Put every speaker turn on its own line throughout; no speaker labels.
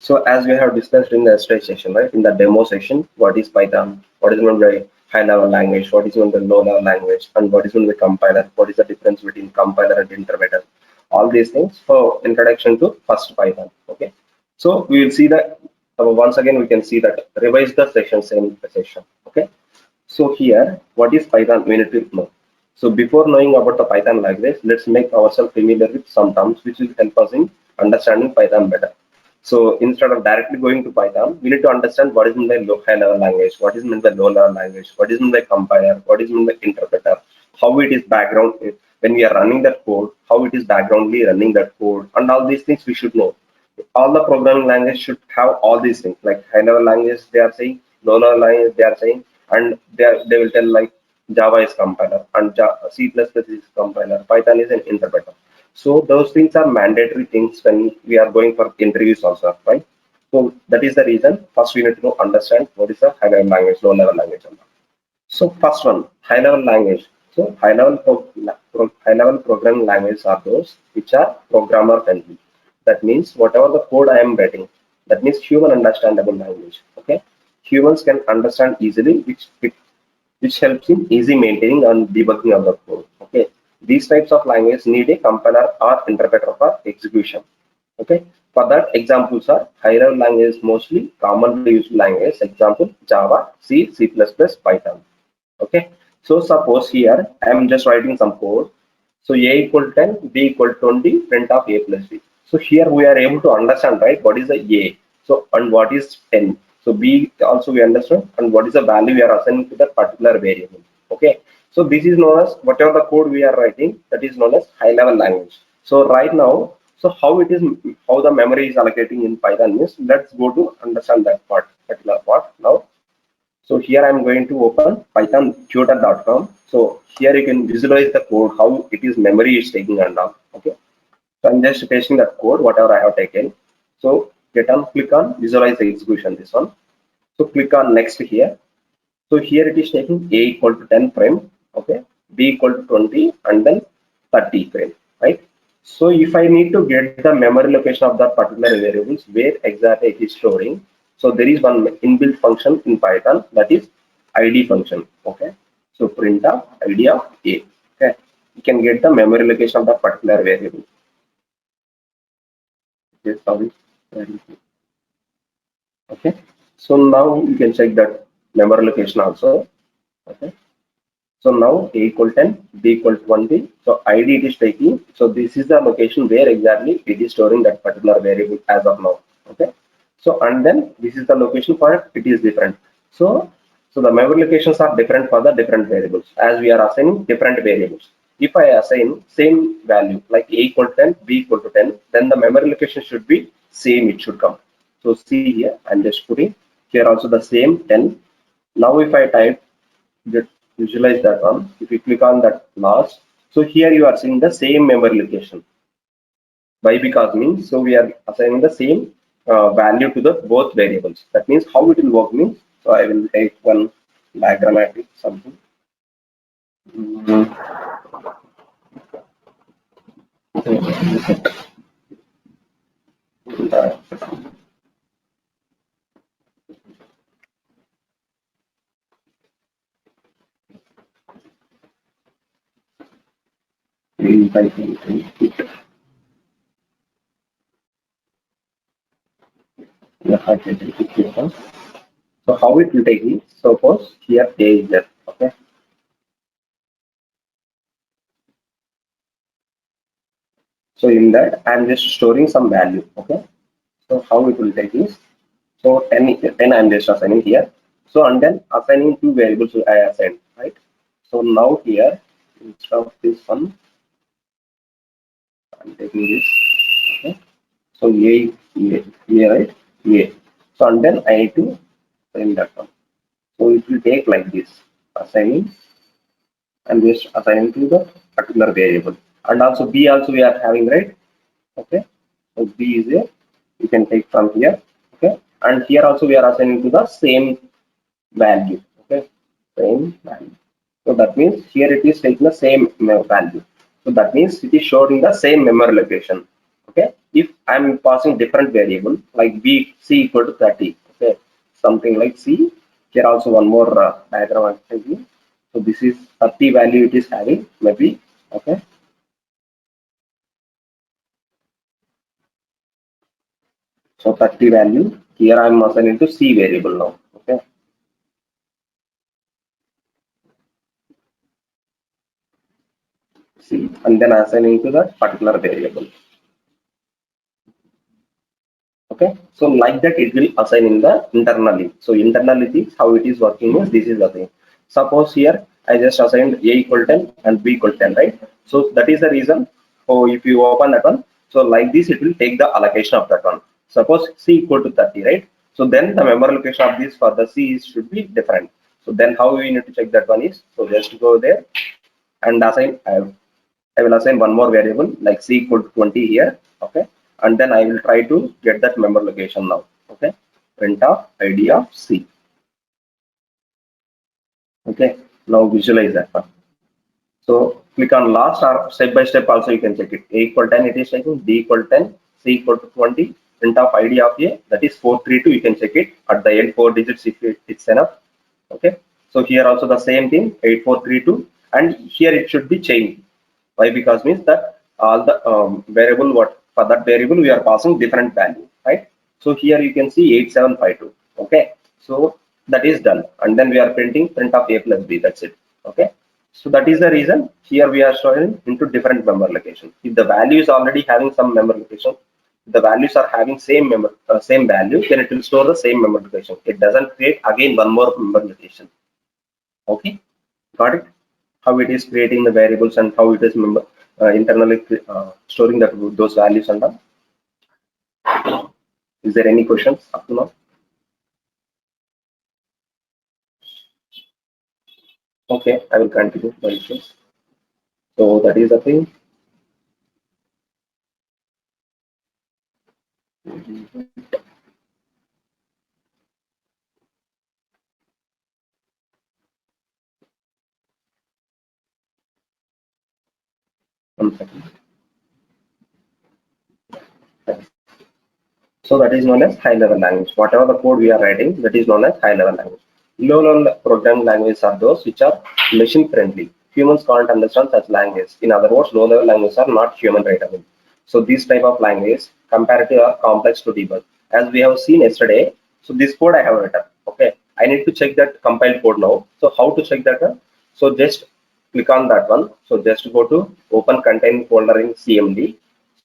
So as we have discussed in the yesterday session, right, in the demo session, what is Python, what is meant by high level language, what is meant by low level language, and what is meant by compiler, what is the difference between compiler and interpreter, all these things for introduction to first Python. Okay, so we will see that once again we can see that revise the session, same session. Okay, so here what is Python we need to know. So before knowing about the Python language, let's make ourselves familiar with some terms which will help us in understanding Python better. So instead of directly going to Python, we need to understand what is meant by low high level language, what is meant by low level language, what is meant by compiler, what is meant by interpreter, how it is background when we are running that code, how it is backgroundly running that code, and all these things we should know. All the programming language should have all these things, like high level language they are saying, low level language they are saying, and they will tell like Java is compiler and C++ is compiler, Python is an interpreter. So those things are mandatory things when we are going for interviews also, right? So that is the reason first we need to understand what is a high level language, low level language. So first one, high level language. So high level programming languages are those which are programmer friendly. That means whatever the code I am writing, that means human understandable language. Okay, humans can understand easily, which helps in easy maintaining and debugging of the code. Okay, these types of language need a compiler or interpreter for execution. Okay, for that examples are high level languages, mostly commonly used languages. Example Java, C, C++, Python. Okay, so suppose here I am just writing some code. So a equal 10, b equal 20, print of a plus b. So here we are able to understand, right, what is the a, so and what is 10. So b also we understand, and what is the value we are assigning to that particular variable. Okay, so this is known as whatever the code we are writing, that is known as high level language. So right now, so how it is, how the memory is allocating in Python means, let's go to understand that particular part now. So here I'm going to open pythontutor.com. So here you can visualize the code, how it is memory is taking and all. Okay. So I'm just pasting that code, whatever I have taken. So click on visualize execution, this one. So click on next here. So here it is taking a equal to 10 frame, okay, b equal to 20, and then 30 frame, right? So if I need to get the memory location of that particular variables, where exactly it is storing, so there is one inbuilt function in Python, that is id function, okay. So print of id of a, okay. You can get the memory location of that particular variable. Okay, sorry. Okay. So now you can check that memory location also. Okay. So now a equal 10, b equal 20. So id it is taking. So this is the location where exactly it is storing that particular variable as of now. Okay. So and then this is the location for it, it is different. So the memory locations are different for the different variables, as we are assigning different variables. If I assign same value like a equal to 10, b equal to 10, then the memory location should be same, it should come. So see here, I'm just putting here also the same 10. Now if I type, just visualize that one. If you click on that last, so here you are seeing the same memory location. Why? Because means, so we are assigning the same value to the both variables. That means how it will work means, so I will take one diagrammatic something. Mm, so how it will take is, suppose here a is there, okay. So in that I'm just storing some value, okay. So how it will take is, so 10 I'm just assigning here. So and then assigning two variables I assigned, right? So now here instead of this one, I'm taking this. Okay. So a, right? A. So and then I need to assign that one. So it will take like this, assigning and just assigning to the particular variable. And also B also we are having, right? Okay. So B is a, you can take from here. Okay. And here also we are assigning to the same value. Okay. Same value. So that means here it is taking the same value. So that means it is showing the same memory location. Okay. if I'm passing different variable like b c equal to 30, okay, something like c. Here also one more diagram I'm taking. So this is 30 value it is having maybe, okay. So 30 value here I'm assigning to c variable now, okay. C and then assigning to that particular variable. Okay, so like that it will assign in the internally. So internally how it is working is this is the thing. Suppose here I just assigned a equal 10 and b equal 10, right? So that is the reason. So if you open that one, so like this it will take the allocation of that one. Suppose c equal to 30, right? So then the member location of this for the c should be different. So then how we need to check that one is, so just go there and assign. I will assign one more variable like c equal to 20 here, okay, and then I will try to get that member location now, okay. Print of id of c, okay. Now visualize that one. So click on last or step by step also you can check it. A equal 10 it is taking, b equal 10, c equal to 20, print of id of a, that is 432, you can check it at the end 4 digits if it's enough, okay. So here also the same thing 8432, and here it should be changed. Why? Because means that all the variable, what for that variable we are passing different value, right? So here you can see 8752, okay. So that is done, and then we are printing print of a plus b, that's it, okay. So that is the reason here we are showing into different member location. If the value is already having some member location, the values are having same value, then it will store the same member location. It doesn't create again one more member location. Okay, got it? How it is creating the variables and how it is internally storing that those values and all. Is there any questions up to now? Okay, I will continue by this. So that is the thing. One second. So that is known as high level language. Whatever the code we are writing, that is known as high level language. Low level programming languages are those which are machine friendly. Humans can't understand such language. In other words, low level languages are not human writable. So this type of language comparatively are complex to debug. As we have seen yesterday, so this code I have written. Okay, I need to check that compiled code now. So how to check that one? So just click on that one. So just go to open contain folder in CMD.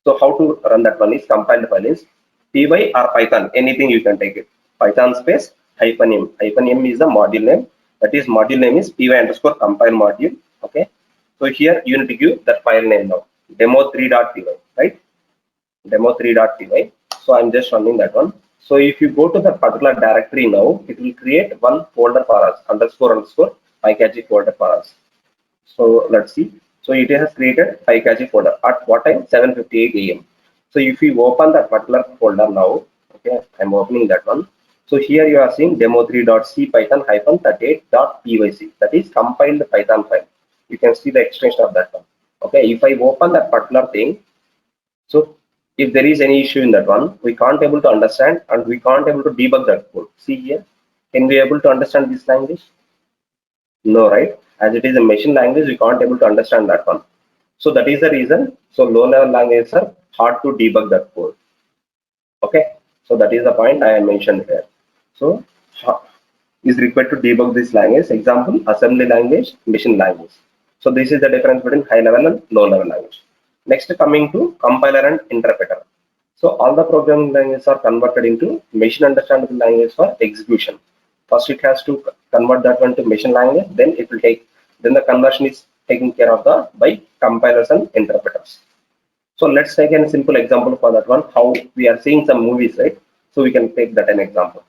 So how to run that one is compiled file is py or python, anything you can take it. Python space hyphen m. Hyphen m is the module name. That is module name is py underscore compile module. Okay. So here you need to give that file name now. Demo3.py, right? Demo3.py. So I'm just running that one. So if you go to that particular directory now, it will create one folder for us, underscore PyCache folder for us. So let's see. So it has created PyCache folder at what time? 7:58 a.m. So if you open that particular folder now, okay, I'm opening that one. So here you are seeing demo3.c python hyphen 38.pyc. That is compiled Python file. You can see the extension of that one. Okay, if I open that particular thing, so if there is any issue in that one, we can't able to understand and we can't able to debug that code. See here, can we able to understand this language? No, right? As it is a machine language, we can't able to understand that one. So that is the reason. So low level languages are hard to debug that code. Okay. So that is the point I mentioned here. So is required to debug this language. Example, assembly language, machine language. So this is the difference between high level and low level language. Next, coming to compiler and interpreter. So all the programming languages are converted into machine understandable language for execution. First, it has to convert that one to machine language. Then it will take. Then the conversion is taken care of by compilers and interpreters. So let's take a simple example for that one. How we are seeing some movies, right? So we can take that an example.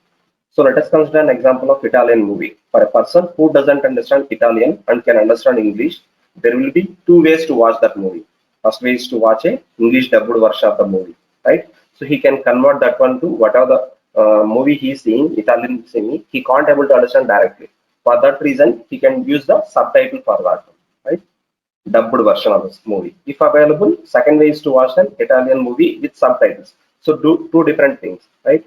So let us consider an example of Italian movie. For a person who doesn't understand Italian and can understand English, there will be two ways to watch that movie. First way is to watch a English dubbed version of the movie, right? So he can convert that one to whatever the movie he is seeing, Italian seeing, he can't able to understand directly. For that reason, he can use the subtitle for that one, right? dubbed version of this movie. If available, second way is to watch an Italian movie with subtitles. So do two different things, right?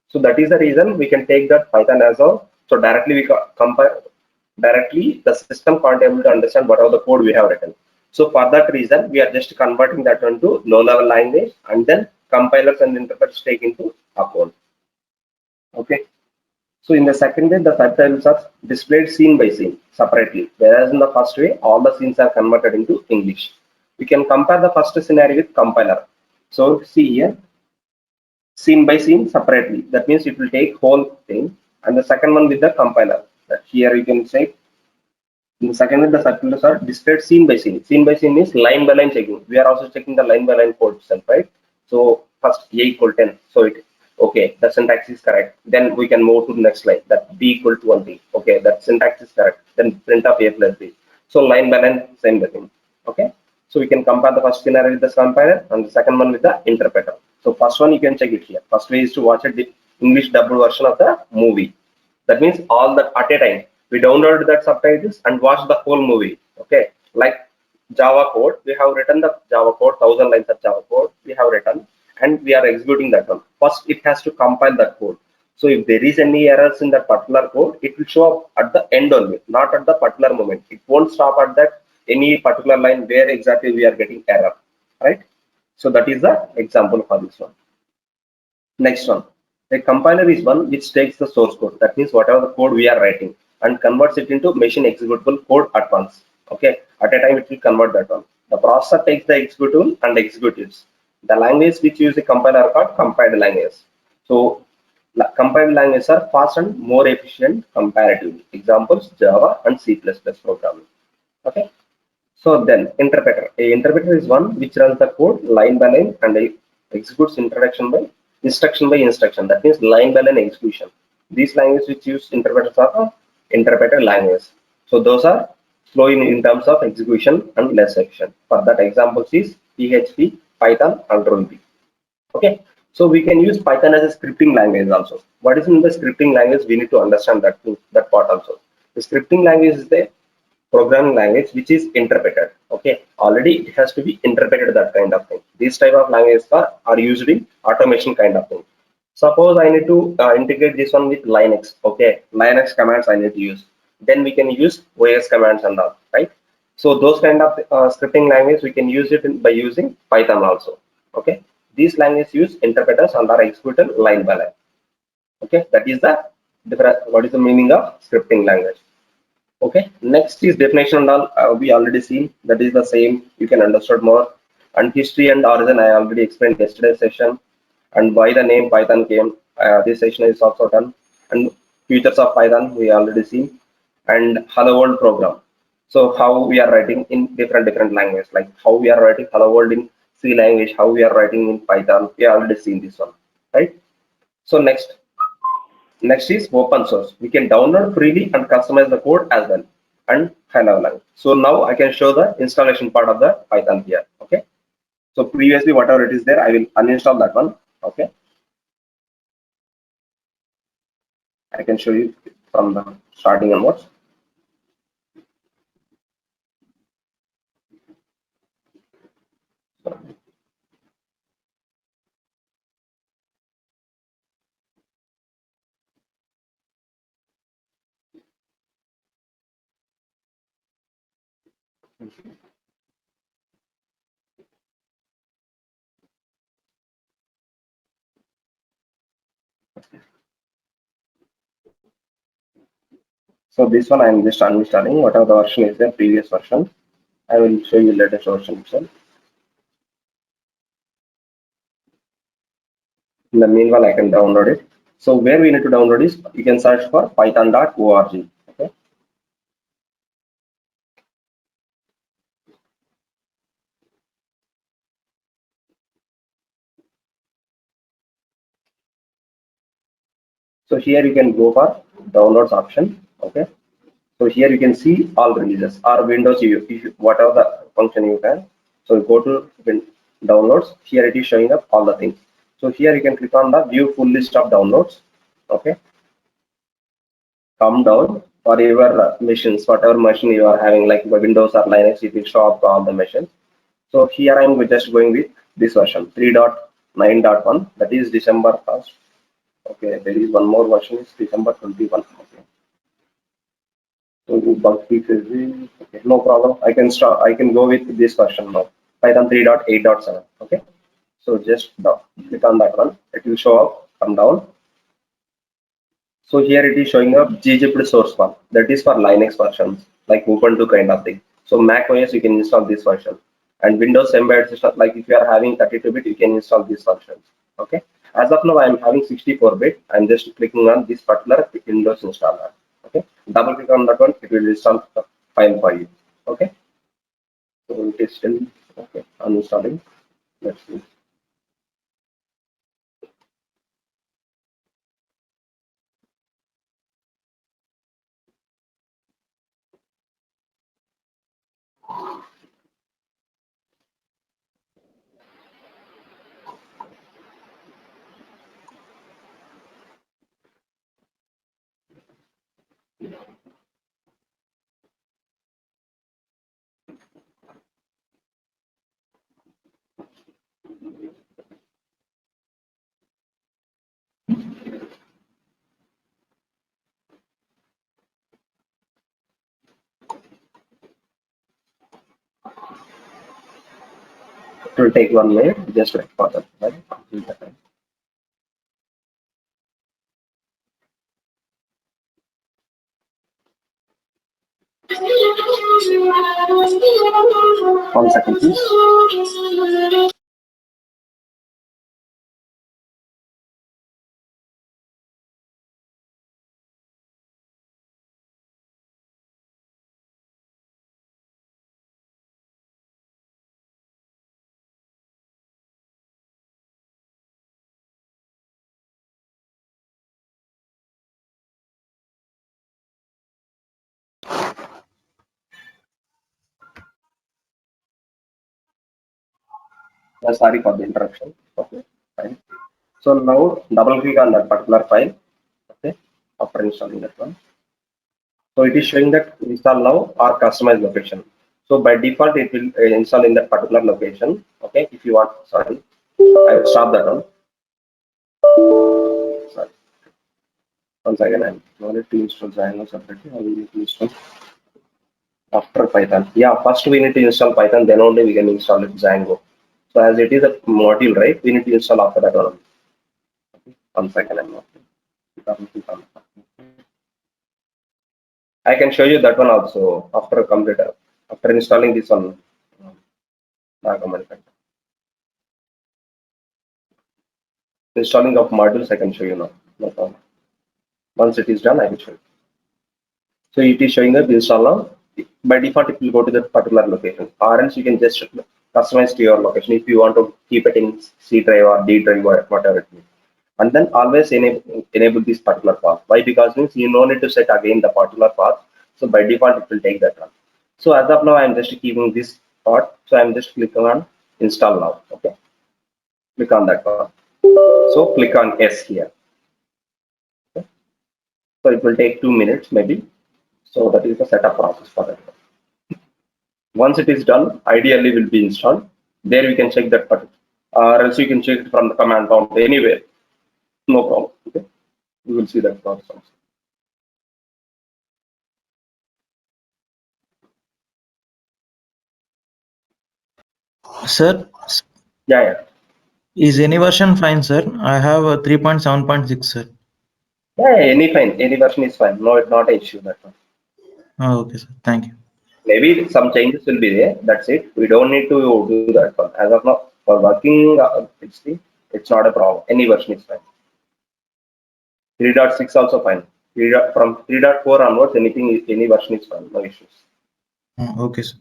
So that is the reason we can take that Python as a, so directly we compare directly the system can't able to understand whatever the code we have written. So for that reason, we are just converting that into low level language, and then compilers and interpreters take into account. Okay. So in the second way, the subtitles are displayed scene by scene separately, whereas in the first way, all the scenes are converted into English. We can compare the first scenario with compiler. So see here, scene by scene separately. That means it will take whole thing, and the second one with the compiler. That here you can say in the second one the subtitles are displayed scene by scene. Scene by scene means line by line checking. We are also checking the line by line code itself, right? So first a equal 10. So it okay, the syntax is correct. Then we can move to the next line. That b equal to 20. Okay, that syntax is correct. Then print of a plus b. So line by line, same thing. Okay. So we can compare the first scenario with the compiler and the second one with the interpreter. So first one you can check it here. First way is to watch a English dubbed version of the movie. That means all that at a time. We download that subtitles and watch the whole movie. Okay. Like Java code, we have written the Java code, 1,000 lines of Java code we have written, and we are executing that one. First, it has to compile that code. So if there is any errors in that particular code, it will show up at the end only, not at the particular moment. It won't stop at that any particular line where exactly we are getting error, right? So that is the example for this one. Next one, a compiler is one which takes the source code. That means whatever the code we are writing and converts it into machine executable code at once. Okay, at a time it will convert that one. The processor takes the executable and executes. The language which use the compiler are called compiled languages. So compiled languages are fast and more efficient comparatively. Examples Java and C++ programming. Okay. So then interpreter. A interpreter is one which runs the code line by line and executes instruction by instruction. That means line by line execution. These languages which use interpreters are interpreter languages. So those are slow in terms of execution and less efficient. For that examples is PHP, Python, and Ruby. Okay. So we can use Python as a scripting language also. What is in the scripting language? We need to understand that part also. The scripting language is the programming language which is interpreted. Okay, already it has to be interpreted, that kind of thing. These type of languages are used in automation kind of thing. Suppose I need to integrate this one with Linux. Okay, Linux commands I need to use. Then we can use OS commands and all, right? So those kind of scripting language we can use it by using Python also. Okay, these languages use interpreters and are executed line by line. Okay, that is the different. What is the meaning of scripting language? Okay, next is definition and all. We already seen that is the same. You can understand more. And history and origin I already explained yesterday's session. And why the name Python came. This session is also done. And features of Python we already seen. And hello world program. So how we are writing in different languages, like how we are writing hello world in C language, how we are writing in Python. We already seen this one, right? So next is open source. We can download freely and customize the code as well and high level language. So now I can show the installation part of the Python here. Okay. So previously whatever it is there, I will uninstall that one. Okay. I can show you from the starting onwards. So this one I am just uninstalling whatever the version is there, previous version. I will show you latest version itself. In the meanwhile, I can download it. So where we need to download is you can search for python.org. Okay. So here you can go for downloads option. Okay. So here you can see all releases or Windows, whatever the function you can. So go to downloads. Here it is showing up all the things. So here you can click on the view full list of downloads. Okay. Come down. for your machines, whatever machine you are having, like Windows or Linux, it will show up all the machines. So here I'm just going with this version 3.9.1, that is December 1st. Okay, there is one more version, is December 21. Okay. So you bug fixes it. Okay, no problem. I can start. I can go with this version now. Python 3.8.7. Okay. So just click on that one. It will show up. Come down. So here it is showing up gzipped source file. That is for Linux versions, like Ubuntu kind of thing. So Mac OS you can install this version, and Windows embedded system, like if you are having 32-bit, you can install this version. Okay. As of now, I am having 64-bit. I'm just clicking on this particular Windows installer. Okay. Double click on that one. It will install the file for you. Okay. So it is still okay. Uninstalling. Let's see. It will take 1 minute. Just wait for that. Right? 1 second, please. Sorry for the interruption. Okay, fine. So now double click on that particular file. Okay, after installing that one. So it is showing that install now or customize location. So by default, it will install in that particular location. Okay, if you want, sorry, I will stop that one. Sorry. Once again, I wanted to install Django separately. I will need to install after Python. Yeah, first we need to install Python, then only we can install it Django. So as it is a module, right? We need to install after that one. 1 second, I'm not. I can show you that one also after computer. After installing this one. Installing of modules, I can show you now. No problem. Once it is done, I will show you. So it is showing that install now. By default, it will go to that particular location. Or else you can just customize to your location if you want to keep it in C drive or D drive or whatever it is. And then always enable this particular path. Why? Because means you no need to set again the particular path. So by default, it will take that one. So as of now, I'm just keeping this part. So I'm just clicking on install now. Okay. Click on that one. So click on yes here. Okay. So it will take 2 minutes maybe. So that is the setup process for that. Once it is done, ideally will be installed. There we can check that button. Or else you can check it from the command prompt anywhere. No problem. Okay. We will see that process also.
Sir,
Yeah, yeah.
is any version fine, sir? I have a 3.7.6, sir.
Yeah, any fine. Any version is fine. No, it's not an issue that one.
Oh, okay, sir. Thank you.
Maybe some changes will be there. That's it. We don't need to do that one. As of now, for working, it's not a problem. Any version is fine. 3.6 also fine. From 3.4 onwards, any version is fine. No issues.
Okay, sir.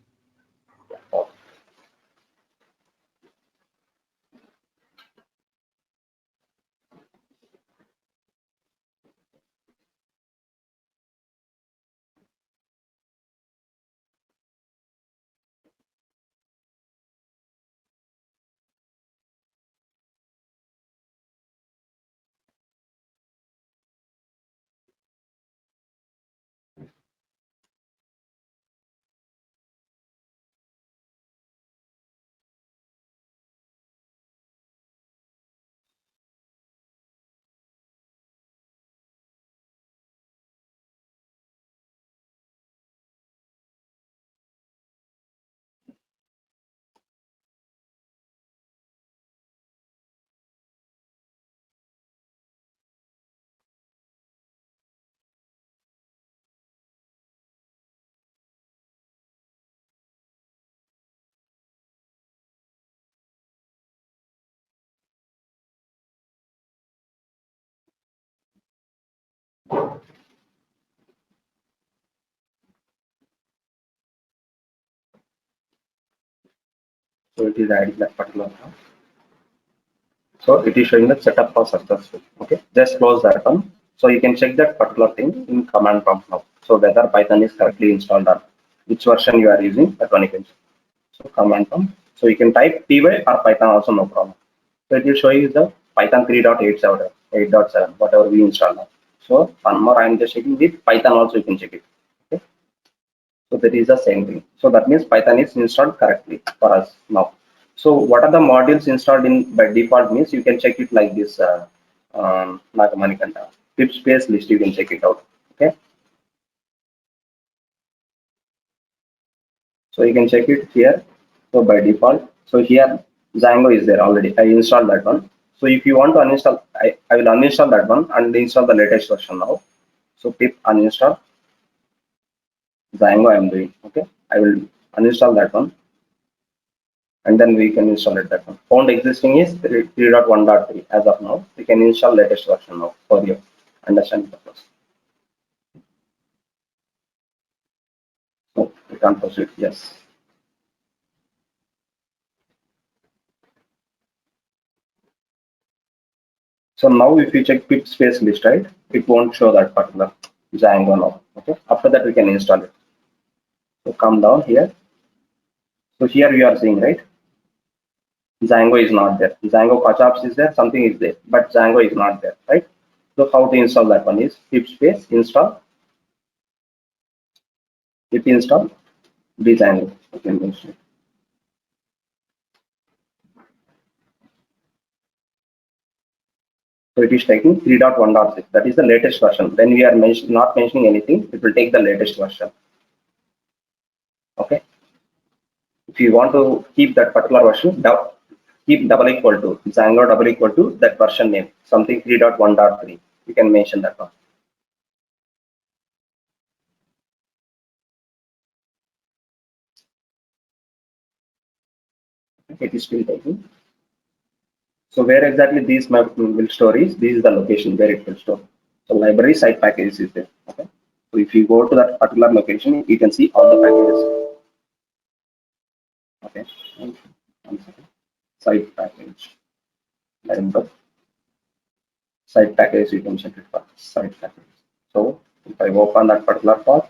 So it is adding that particular one. So it is showing that setup for successful. Okay, just close that one. So you can check that particular thing in command prompt now. So whether Python is correctly installed or which version you are using, that one you can check. So command prompt. So you can type py or Python also, no problem. So it will show you the Python 3.87, 8.7, whatever we install now. So one more, I am just checking with Python also, you can check it. Okay. So that is the same thing. So that means Python is installed correctly for us now. So what are the modules installed in by default means you can check it like this. Manikanta pip space list, you can check it out. Okay. So you can check it here. So by default, so here Django is there already. I installed that one. So if you want to uninstall, I will uninstall that one and install the latest version now. So pip uninstall Django I am doing. Okay. I will uninstall that one and then we can install it that one. Found existing is 3.1.3 as of now. We can install latest version now for your understanding purpose. So we can proceed. Yes. So now if you check pip space list, right, it won't show that particular Django now. Okay. After that we can install it. So come down here. So here you are seeing, right, Django is not there. Django Kachops is there, something is there, but Django is not there, right? So how to install that one is pip space install, pip install Django. Okay, mention. So it is taking 3.1.6. That is the latest version. When we are not mentioning anything, it will take the latest version. Okay. If you want to keep that particular version, keep double equal to Django double equal to that version name, something 3.1.3. You can mention that one. It is still taking. So where exactly these map will store is, this is the location where it will store. So library site packages is there. Okay. So if you go to that particular location, you can see all the packages. Okay. One second. Site package. Library. Site package, you can check it for site package. So if I open that particular path,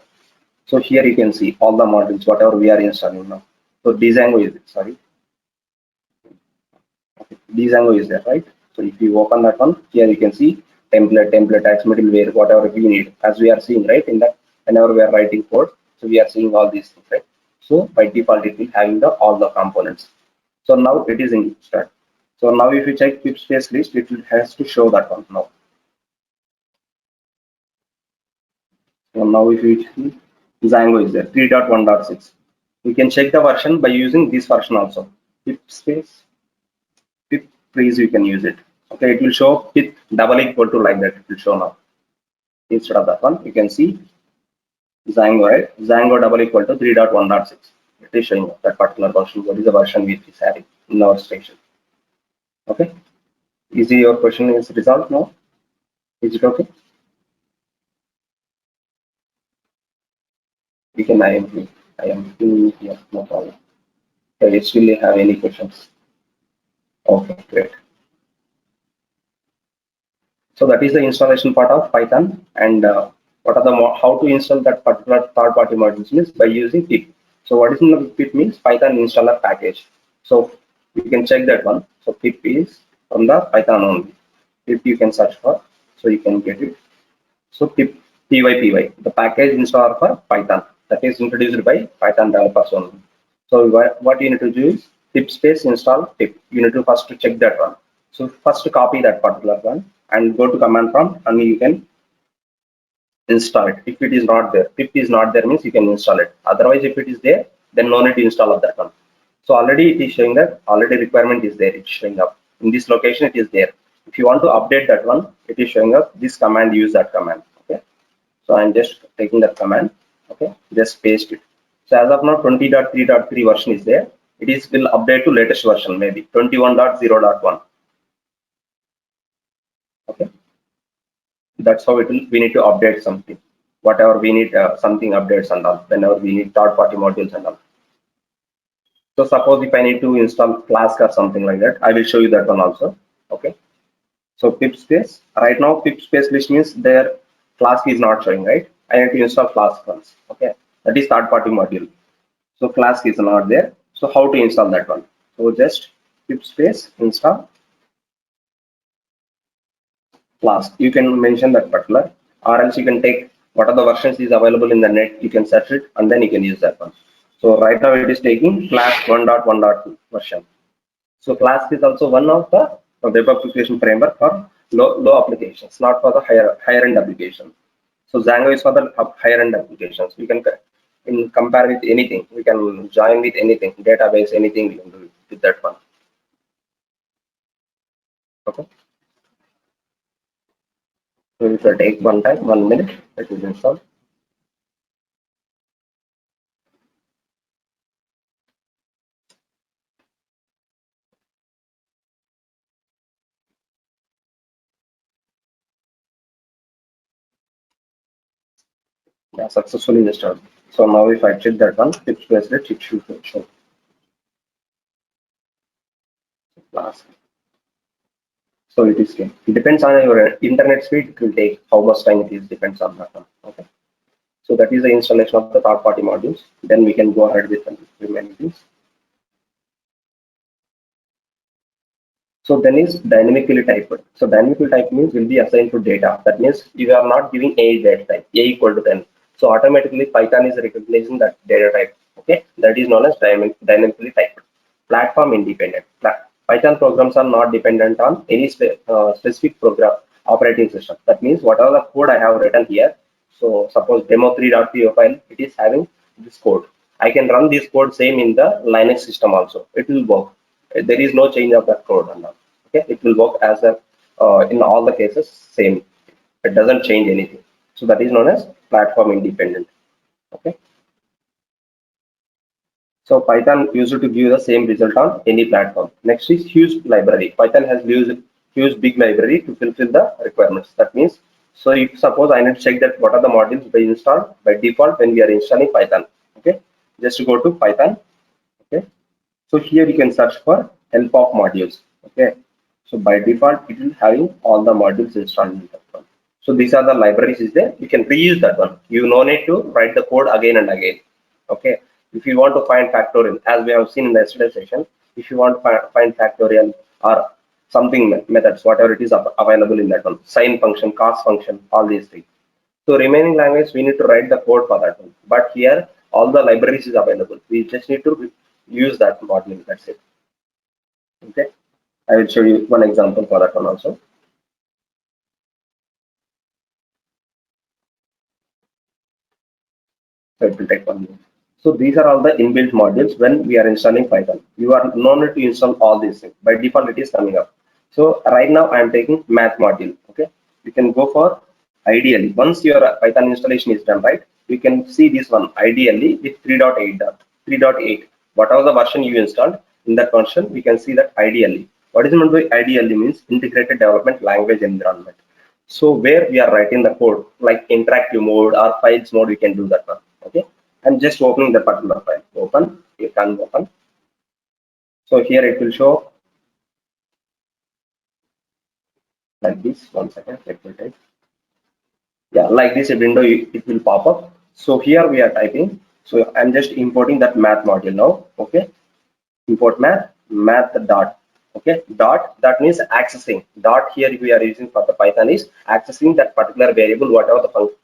so here you can see all the modules, whatever we are installing now. So Django is it, sorry. Okay. Django is there, right? So if you open that one, here you can see template tags, middleware, whatever we need, as we are seeing, right? In that, whenever we are writing code, so we are seeing all these things, right? So by default, it will having the all the components. So now it is in start. So now if you check pip space list, it will has to show that one now. So now if you see Django is there, 3.1.6. We can check the version by using this version also. Pip space, pip freeze, you can use it. Okay, it will show pip double equal to like that. It will show now. Instead of that one, you can see Django, right? Django double equal to 3.1.6. It is showing that particular version. What is the version which is having in our station? Okay. Is your question is resolved now? Is it okay? We can I am in here, no problem. Okay, you still have any questions? Okay, great. So that is the installation part of Python, and what are the how to install that particular third-party modules means by using pip. So what is in the pip means Python installer package. So you can check that one. So pip is from the Python only. Pip you can search for, so you can get it. So pip py the package installer for Python that is introduced by Python developers only. So what you need to do is pip space install pip. You need to first check that one. So first copy that particular one and go to command prompt and you can install it. If it is not there, pip is not there means you can install it. Otherwise, if it is there, then no need to install of that one. So already it is showing that already requirement is there. It's showing up in this location. It is there. If you want to update that one, it is showing up this command. Use that command. Okay. So I'm just taking that command. Okay. Just paste it. So as of now, 20.3.3 version is there. It is will update to latest version maybe 21.0.1. Okay. That's how it will. We need to update something. Whatever we need, something updates and all. Whenever we need third-party modules and all. So suppose if I need to install Flask or something like that, I will show you that one also. Okay. So pip space, right now pip space list means their Flask is not showing, right? I need to install Flask once. Okay. That is third party module. So Flask is not there. So how to install that one? So just pip space install Flask. You can mention that particular, or else you can take what are the versions is available in the net. You can search it and then you can use that one. So right now it is taking Flask 1.1.2 version. So Flask is also one of the web application framework for low applications, not for the higher end applications. So Django is for the higher end applications. We can compare with anything. We can join with anything, database, anything we can do with that one. Okay. So it will take 1 minute. It will install. Yeah, successfully installed. So now if I check that one, pip bracelet, it should show Flask. So it is. It depends on your internet speed. It will take how much time it is. Depends on that one. Okay. So that is the installation of the third-party modules. Then we can go ahead with the remaining things. So then is dynamically typed. So dynamically typed means will be assigned to data. That means you are not giving a data type, a equal to 10. So automatically Python is recognizing that data type. Okay, that is known as dynamically typed. Platform independent. Python programs are not dependent on any specific program operating system. That means whatever the code I have written here. So suppose demo3.py file, it is having this code. I can run this code same in the Linux system also. It will work. There is no change of that code and all. Okay, it will work as a in all the cases same. It doesn't change anything. So that is known as platform independent. Okay. So Python used to give the same result on any platform. Next is huge library. Python has used huge big library to fulfill the requirements. That means, so if suppose I need to check that what are the modules by installed by default when we are installing Python. Okay, just go to Python. Okay, so here you can search for help of modules. Okay, so by default it will having all the modules installed in that one. So these are the libraries is there. You can reuse that one. You no need to write the code again and again. Okay, if you want to find factorial, as we have seen in the yesterday session, if you want to find factorial or something methods, whatever it is available in that one, sine function, cos function, all these things. So remaining language, we need to write the code for that one. But here, all the libraries is available. We just need to use that module. That's it. Okay. I will show you one example for that one also. So it will take 1 minute. So these are all the inbuilt modules when we are installing Python. You are no need to install all these things. By default, it is coming up. So right now I am taking math module. Okay. You can go for ideally. Once your Python installation is done, right? You can see this one ideally with 3.8. 3.8. Whatever the version you installed in that version, we can see that ideally. What is meant by ideally means integrated development language environment. So where we are writing the code like interactive mode or files mode, we can do that one. Okay, I'm just opening the particular file. Open, you can open. So here it will show like this. 1 second, let me type. Yeah, like this a window it will pop up. So here we are typing. So I'm just importing that math module now. Okay, import math dot. Okay, dot that means accessing. Dot here we are using for the Python is accessing that particular variable, whatever the function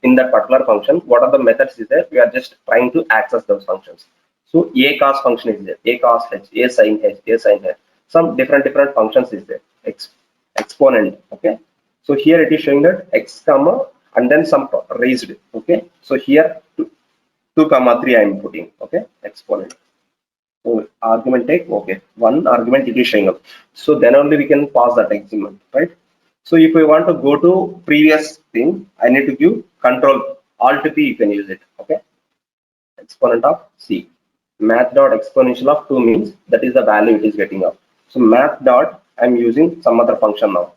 in that particular function. What are the methods is there? We are just trying to access those functions. So a cos function is there, a cos h, a sin h, a sin h. Some different functions is there. Exponent. Okay. So here it is showing that x comma and then some raised. Okay. So here 2 comma 3 I am putting. Okay. Exponent. So argument take, okay, one argument it is showing up. So then only we can pass that argument, right? So if we want to go to previous thing, I need to give control alt P, you can use it. Okay. Exponent of C. Math dot exponential of 2 means that is the value it is getting up. So math dot I'm using some other function now.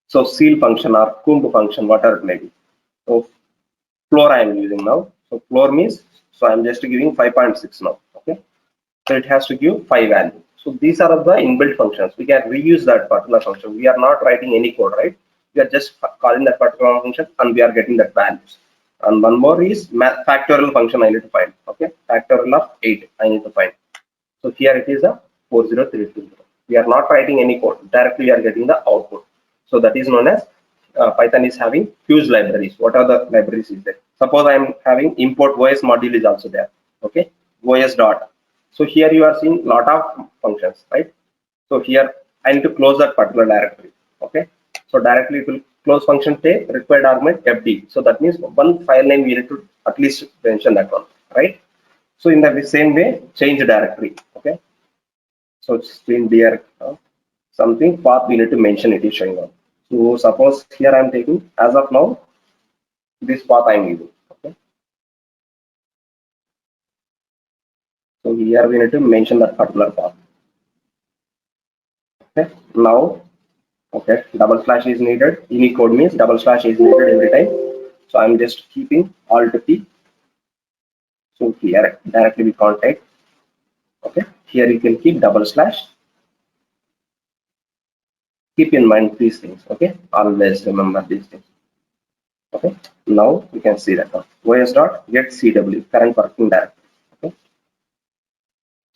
So ceil function or Coombe function, whatever it may be. So floor I am using now. So floor means so I'm just giving 5.6 now. Okay. So it has to give 5 values. So these are the inbuilt functions. We can reuse that particular function. We are not writing any code, right? We are just calling that particular function and we are getting that values. And one more is factorial function I need to find. Okay, factorial of 8 I need to find. So here it is a 40320. We are not writing any code. Directly we are getting the output. So that is known as Python is having huge libraries. What are the libraries is there? Suppose I am having import OS module is also there. Okay, OS dot. So here you are seeing lot of functions, right? So here I need to close that particular directory. Okay, so directly it will close function take required argument fd. So that means one file name we need to at least mention that one, right? So in the same way, change directory. Okay, so it's in there something path we need to mention it is showing up. So suppose here I am taking as of now this path I am using. Okay, so here we need to mention that particular path. Okay, now okay, double slash is needed. Unicode means double slash is needed every time. So I'm just keeping alt P. So here directly we can't type. Okay, here you can keep double slash. Keep in mind these things. Okay, always remember these things. Okay, now we can see that one. OS dot get CW current working directory. Okay,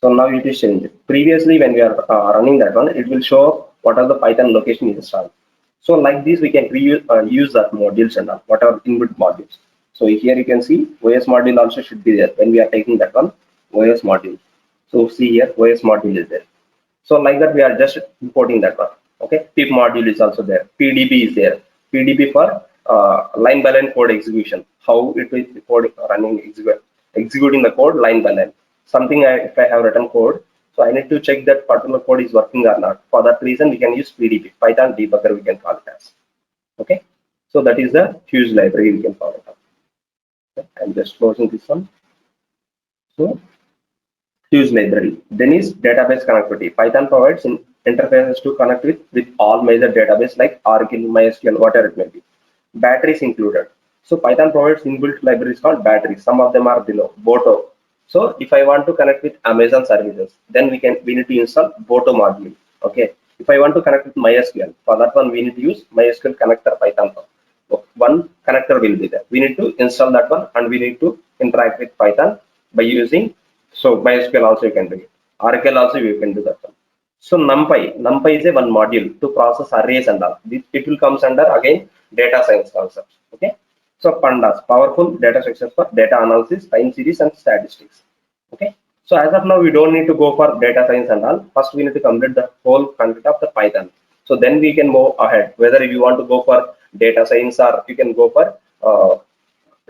so now it is changed. Previously, when we are running that one, it will show what are the Python location installed. So like this, we can use that modules and all, whatever inbuilt modules. So here you can see OS module also should be there when we are taking that one OS module. So see here OS module is there. So like that we are just importing that one. Okay, pip module is also there. PDB is there. PDB for line by line code execution. How it is executing the code line by line. Something if I have written code, so I need to check that particular code is working or not. For that reason, we can use PDB, Python debugger we can call it as. Okay, so that is the huge library we can call it. Okay. I'm just closing this one. So huge library. Then is database connectivity. Python provides interfaces to connect with all major database like Oracle, MySQL, whatever it may be. Batteries included. So Python provides inbuilt libraries called batteries. Some of them are below. Boto. So if I want to connect with Amazon services, then we need to install Boto module. Okay. If I want to connect with MySQL, for that one we need to use MySQL connector Python. So one connector will be there. We need to install that one and we need to interact with Python by using. So MySQL also you can do it. Oracle also you can do that one. So NumPy is a one module to process arrays and all. It will comes under again data science concepts. Okay. So pandas, powerful data structures for data analysis, time series and statistics. Okay. So as of now, we don't need to go for data science and all. First, we need to complete the whole content of the Python. So then we can move ahead. Whether you want to go for data science or you can go for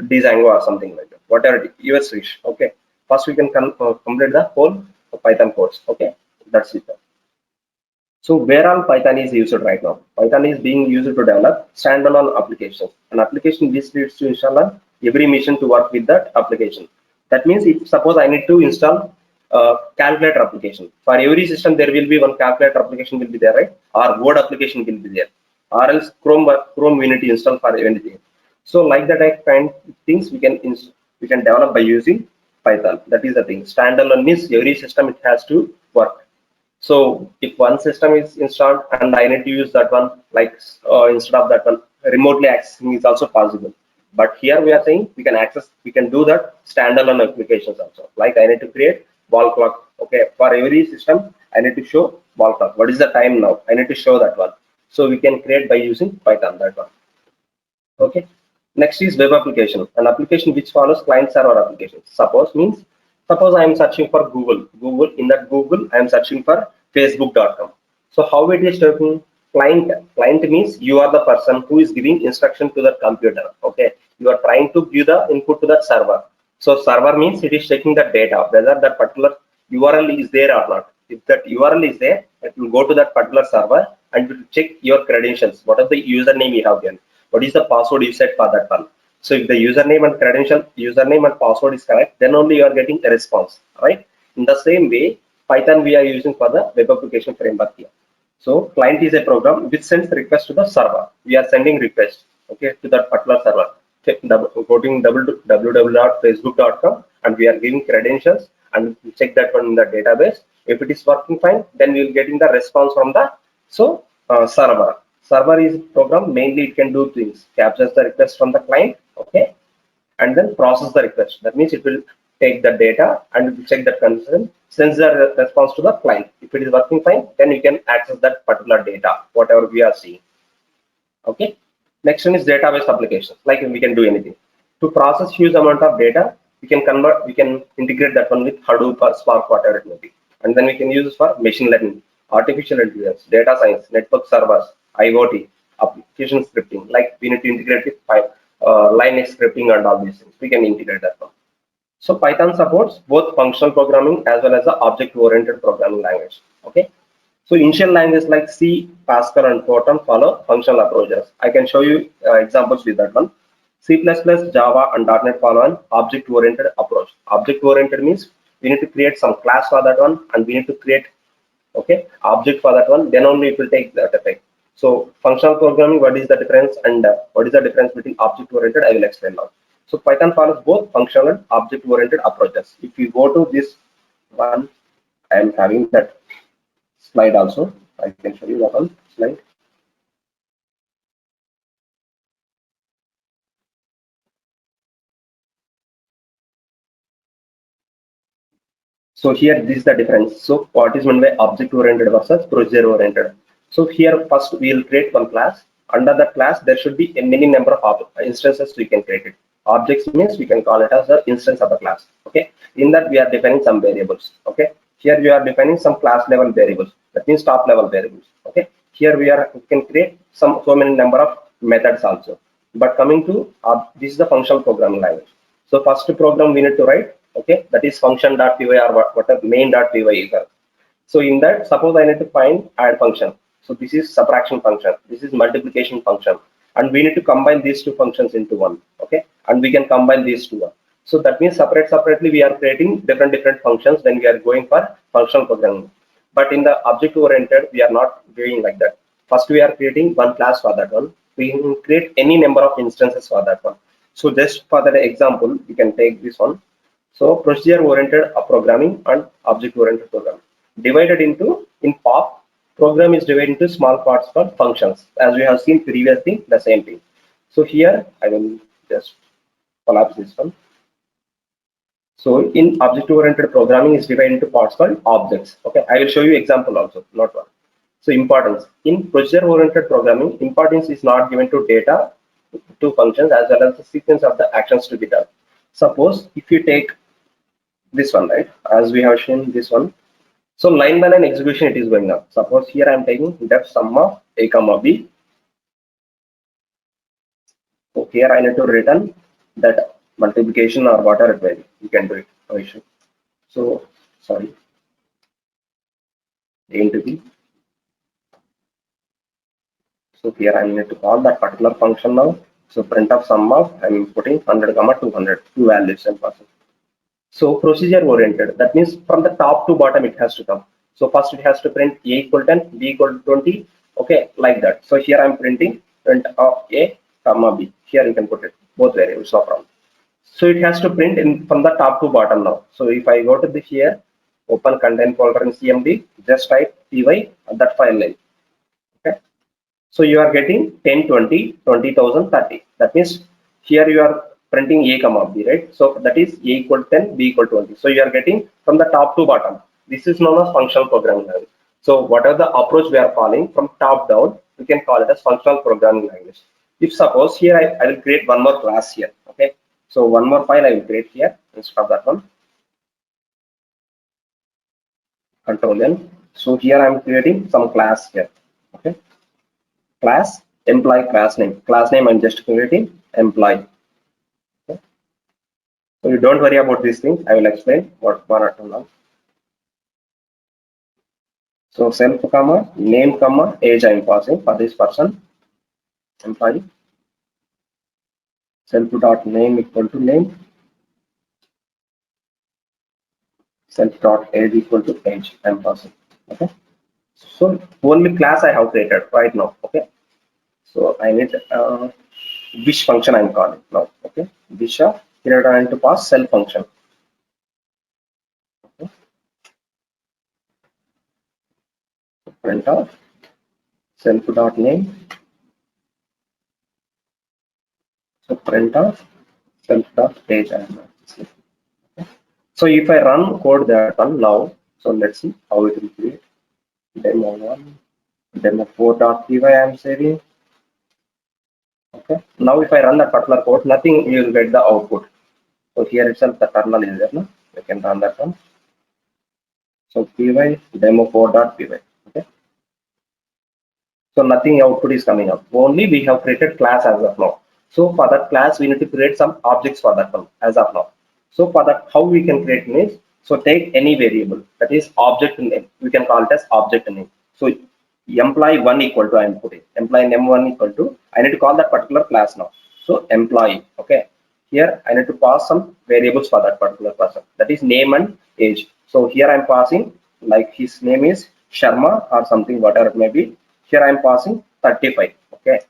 Django or something like that. Whatever your wish. Okay. First, we can complete the whole Python course. Okay. That's it. So where all Python is used right now? Python is being used to develop standalone applications. An application which needs to install on every machine to work with that application. That means if suppose I need to install a calculator application. For every system there will be one calculator application will be there, right? Or Word application will be there. Or else Chrome we need to install for anything. So like that I kind of things we can develop by using Python. That is the thing. Standalone means every system it has to work. So if one system is installed and I need to use that one, like instead of that one, remotely accessing is also possible. But here we are saying we can do that standalone applications also. Like I need to create wall clock. Okay, for every system, I need to show wall clock. What is the time now? I need to show that one. So we can create by using Python that one. Okay. Next is web application, an application which follows client server application. Suppose I am searching for Google. In that Google I am searching for Facebook.com. So how it is taking client means you are the person who is giving instruction to the computer. Okay, you are trying to give the input to that server. So server means it is taking the data whether that particular URL is there or not. If that URL is there, it will go to that particular server and will check your credentials. What is the username you have given? What is the password you set for that one? So if the username and password is correct, then only you are getting a response, right? In the same way, Python we are using for the web application framework here. So client is a program which sends request to the server. We are sending request, okay, to that particular server. Quoting www.facebook.com and we are giving credentials and we check that one in the database. If it is working fine, then we will getting the response from the server. Server is program, mainly it can do things, captures the request from the client, okay, and then process the request. That means it will take the data and check that concern, sends the response to the client. If it is working fine, then you can access that particular data, whatever we are seeing. Okay. Next one is database applications. Like we can do anything to process huge amount of data. We can convert, we can integrate that one with Hadoop or Spark, whatever it may be, and then we can use for machine learning, artificial intelligence, data science, network servers, IoT, application scripting. Like we need to integrate with Linux scripting and all these things. We can integrate that one. So Python supports both functional programming as well as the object-oriented programming language. Okay. So initial languages like C, Pascal, and Fortran follow functional approaches. I can show you examples with that one. C++, Java, and .NET follow an object-oriented approach. Object-oriented means we need to create some class for that one, and we need to create object for that one. Then only it will take that effect. So functional programming, what is the difference, and what is the difference between object-oriented? I will explain now. So Python follows both functional and object-oriented approaches. If you go to this one, I am having that slide also. I can show you that one slide. So here this is the difference. So what is meant by object-oriented versus procedure-oriented? So here first we will create one class. Under that class there should be a many number of instances we can create it. Objects means we can call it as an instance of a class. Okay. In that we are defining some variables. Okay. Here we are defining some class level variables. That means top level variables. Okay. Here we can create so many number of methods also. But coming to this is the functional programming language. So first program we need to write, okay, that is function.py or what a main.py is. So in that, suppose I need to find add function. So this is subtraction function, this is multiplication function, and we need to combine these two functions into one. Okay, and we can combine these two. So that means separately we are creating different functions when we are going for functional programming. But in the object oriented, we are not doing like that. First we are creating one class for that one. We can create any number of instances for that one. So just for that example, you can take this one. So procedure-oriented programming and object-oriented programming. Divided into, in POP, program is divided into small parts for functions. As we have seen previously, the same thing. So here, I will just collapse this one. So in object-oriented programming is divided into parts called objects. Okay, I will show you example also, not one. So importance. In procedure-oriented programming, importance is not given to data, to functions, as well as the sequence of the actions to be done. Suppose if you take this one, right, as we have shown this one. So line by line execution it is going on. Suppose here I am taking def sum of a comma b. So here I need to return that multiplication or whatever it may be. You can do it, no issue. So sorry, a into b. So here I need to call that particular function now. So print of sum of, I am putting 100 comma 200, two values and passing. So procedure oriented, that means from the top to bottom it has to come. So first it has to print a equal 10, b equal 20, okay, like that. So here I'm printing print of a comma b. Here you can put it both variables, no problem. So it has to print in from the top to bottom now. So if I go to the here, open content folder in CMD, just type py that file name. Okay. So you are getting 10, 20, 20,000, 30. That means here you are printing a comma b, right? So that is a equal 10, b equal 20. So you are getting from the top to bottom. This is known as functional programming language. So whatever the approach we are following from top down, we can call it as functional programming language. If suppose here I will create one more class here, okay? So one more file I will create here instead of that one. Control N. So here I am creating some class here, okay? Class employee class name. Class name I'm just creating employee. Okay. So you don't worry about these things. I will explain what one or two now. So self comma name comma age I'm passing for this person employee. Self dot name equal to name. Self dot age equal to age I'm passing. Okay. So only class I have created right now. Okay. So I need which function I'm calling now. Okay. Which here I need to pass self function. print of self dot name. So print of self dot age as well. So if I run code that one now, so let's see how it will create. Demo 1, demo 4.py I am saving. Okay. Now if I run that particular code, nothing, you will get the output. So here itself the kernel is there. No? You can run that one. So py demo 4.py. Okay. So nothing output is coming up. Only we have created class as of now. So for that class, we need to create some objects for that one as of now. So for that, how we can create means, so take any variable that is object name. We can call it as object name. So employee one equal to I am putting employee name one equal to I need to call that particular class now. So employee. Okay. Here I need to pass some variables for that particular person. That is name and age. So here I am passing like his name is Sharma or something whatever it may be. Here I am passing 35. Okay.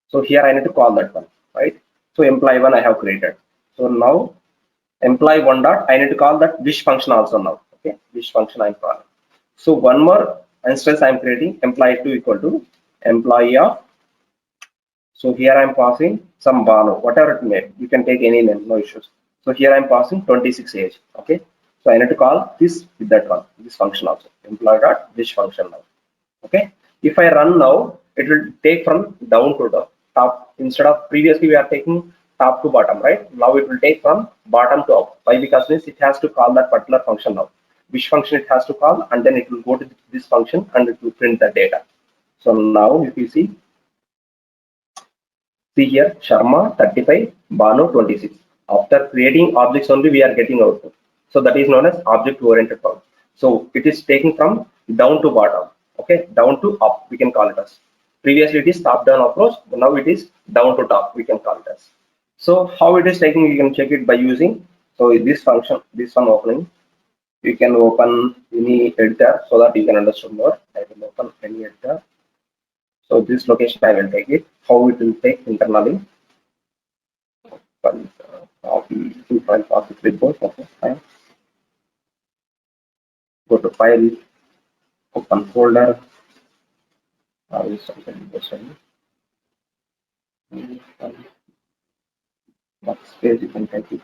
So here I need to call that one, right? So employee one I have created. So now employee one dot I need to call that wish function also now. Okay, wish function I'm calling. So one more instance I'm creating employee two equal to employee of. So here I'm passing some Bano, whatever it may. You can take any name, no issues. So here I'm passing 26 age. Okay. So I need to call this with that one, this function also. Employee dot wish function now. Okay. If I run now, it will take from down to the top. Instead of previously we are taking top to bottom, right? Now it will take from bottom to up. Why? Because means it has to call that particular function now. Which function it has to call, and then it will go to this function and it will print the data. So now if you see here Sharma 35, Banu 26. After creating objects only we are getting output. So that is known as object oriented function. So it is taking from down to bottom. Okay, down to up we can call it as. Previously it is top down approach, but now it is down to top we can call it as. So how it is taking, you can check it by using, so this function, this one opening, you can open any editor so that you can understand more. I will open any editor. So this location I will take it, how it will take internally. Copy to file path with report. Okay, fine. Go to file, open folder. I will something question. Workspace you can take it.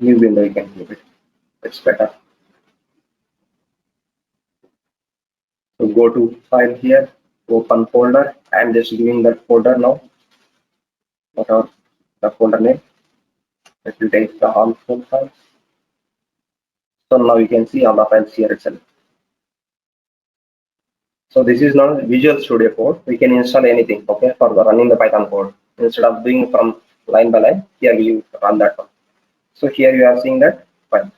New window you can give it. It's better. So go to file here, open folder. I am just giving that folder now. Whatever the folder name. It will take the all full files. So now you can see all the files here itself. So this is now Visual Studio Code. We can install anything, okay, for running the Python code. Instead of doing from line by line, here we run that one. So here you are seeing that file,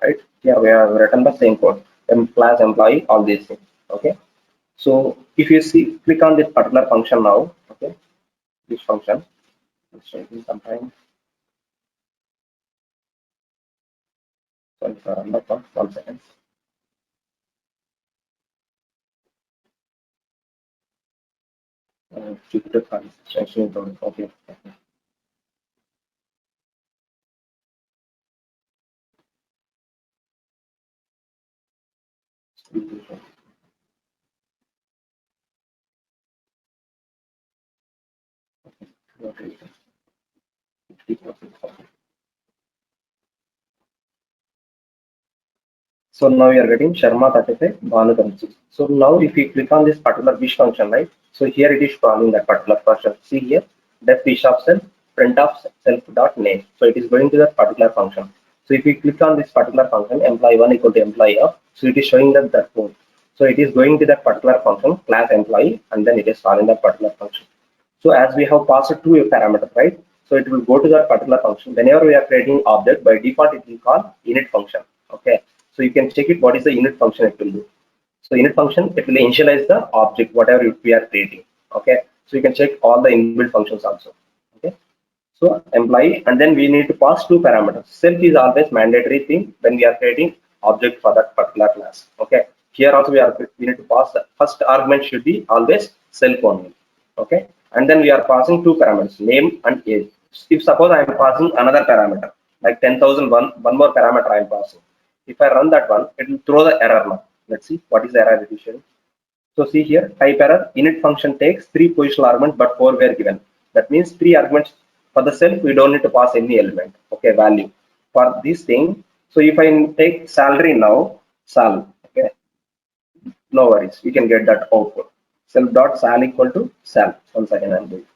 right? Here we have written the same code, class employee, all these things, okay. So if you see, click on this particular function now, okay, this function. It's taking some time. So run that one, 1 second. Jupyter files, okay. Okay. So now you are getting Sharma 35, Banu 36. So now if you click on this particular wish function, right? So here it is calling that particular function. See here, def wish of self, print of self dot name. So it is going to that particular function. So if you click on this particular function, employee one equal to employee of, so it is showing that code. So it is going to that particular function, class employee, and then it is calling that particular function. So as we have passed two parameters, right? So it will go to that particular function. Whenever we are creating object, by default it will call init function. Okay. So you can check it what is the init function it will do. So init function, it will initialize the object, whatever we are creating. Okay. So you can check all the inbuilt functions also. Okay. So employee, and then we need to pass two parameters. Self is always mandatory thing when we are creating object for that particular class. Okay. Here also we need to pass the first argument should be always self only. Okay. And then we are passing two parameters, name and age. If suppose I am passing another parameter, like 10,000, one more parameter I am passing. If I run that one, it will throw the error now. Let's see what is the error it is showing. So see here, type error, init function takes 3 positional arguments, but 4 were given. That means 3 arguments for the self, we don't need to pass any element, okay, value. For this thing, so if I take salary now, sal, okay, no worries, we can get that output. Self dot sal equal to sal. Once again, I'll do it.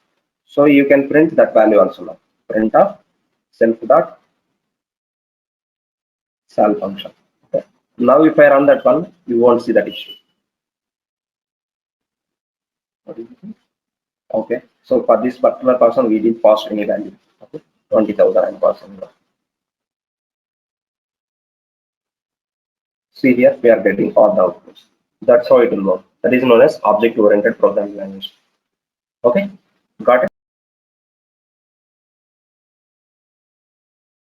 So you can print that value also now. Print of self dot sal function. Okay. Now if I run that one, you won't see that issue. What is it? Okay, so for this particular person, we didn't pass any value. Okay, 20,000 I'm passing. See here, we are getting all the outputs. That's how it will work. That is known as object-oriented programming language. Okay, got it?